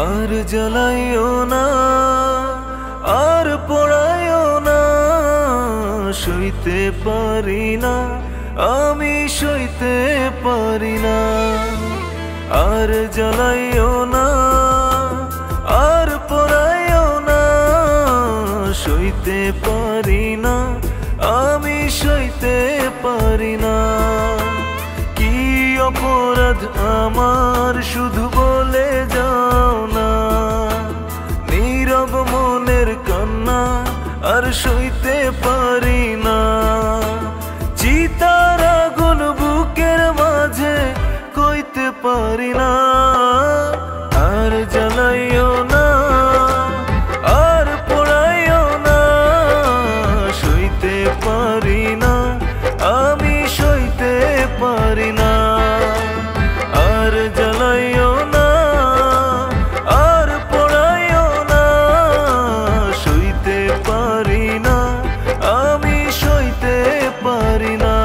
আর জ্বালাইও না, আর পোড়াইও না, সইতে পারি না, আমি সইতে পারি না। আর জ্বালাইও না, আর পোড়াইও না, সইতে পারি না, আমি সইতে পারি না। কি অপরাধ আমার শুধু বলে যাও না, নীরব মনের কান্না আর সইতে পারি না। চিতার আগুন বুকের মাঝে কইতে পারি না। আর জ্বালাইও না, আর পোড়াইও না, সইতে পারি না, আমি সইতে পারি না। আর জ্বালাইও না, আর পোড়াইও না, সইতে পারি না, আমি সইতে পারি না।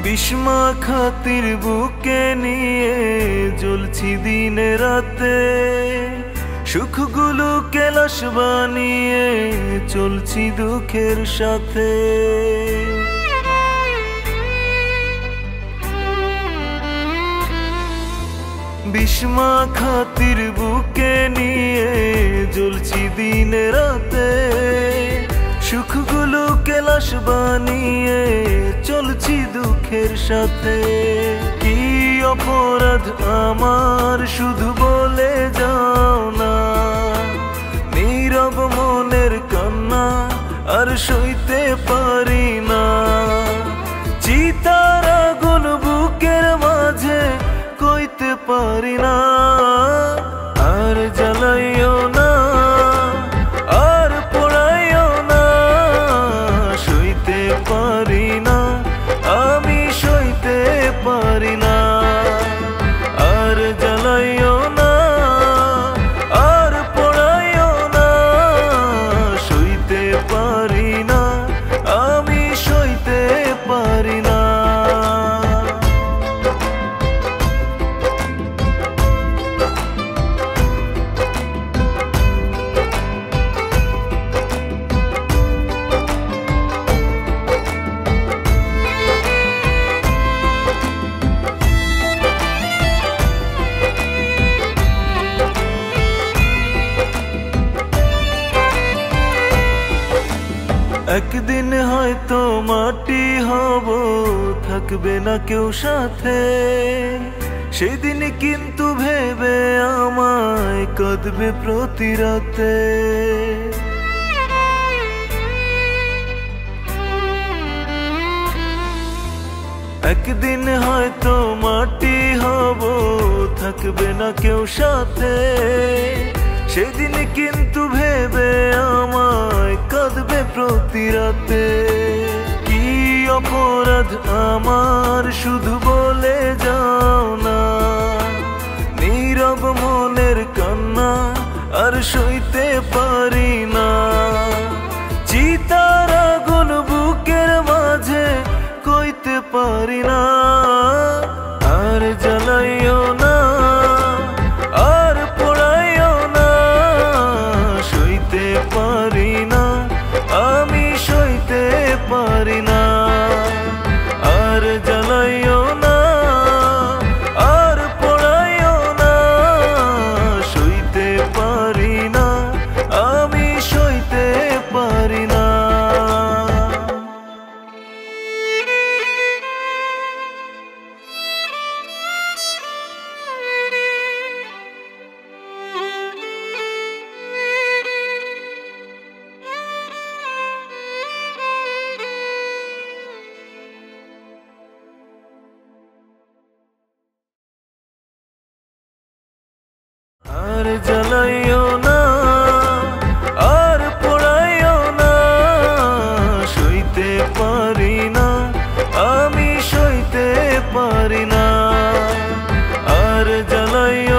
বিস্মা খাতির বুকে নিয়ে জ্বলছি দিনে রাতে, সুখগুলো কেলাস বানিয়ে চলছি দুঃখের সাথে। বিস্মা খাতির বুকে নিয়ে জ্বলছি দিনে রাতে, সুখগুলো কেলাস বানিয়ে চলছি দুঃখের সাথে। কি অপরাধ আমার শুধু বলে যাও না, নীরব মনের কান্না আর সইতে পারি না। চিতার আগুন বুকের মাঝে কইতে পারি না। আর জ্বালাইও না, আর পোড়াইও না, সইতে পারি না, আমি সইতে পারি না। আর জ্বালাইও না, আর পোড়াইও না, সইতে পারি না, আমি সইতে পারি না। একদিন হয়তো মাটি হব, থাকবে না কেউ সাথে, সেদিন কিন্তু ভেবে আমায় কাঁদবে প্রতি রাতে। একদিন হয়তো মাটি হব, থাকবে না কেউ সাথে, সেদিন কিন্তু ভেবে আমায় কাঁদবে প্রতি রাতে। কি অপরাধ আমার শুধু বলে যাও না, নীরব মনের কান্না আর সইতে পারি না। চিতার আগুন বুকের মাঝে কইতে পারি না। আর জ্বালাইও না, আর পোড়াইও না, সইতে পারি না, আমি সইতে পারি না। আর জ্বালাইও না, আর পোড়াইও না, সইতে পারি না, আমি সইতে পারি না। আর জ্বালাইও না, আর পোড়াইও না, আর জ্বালাইও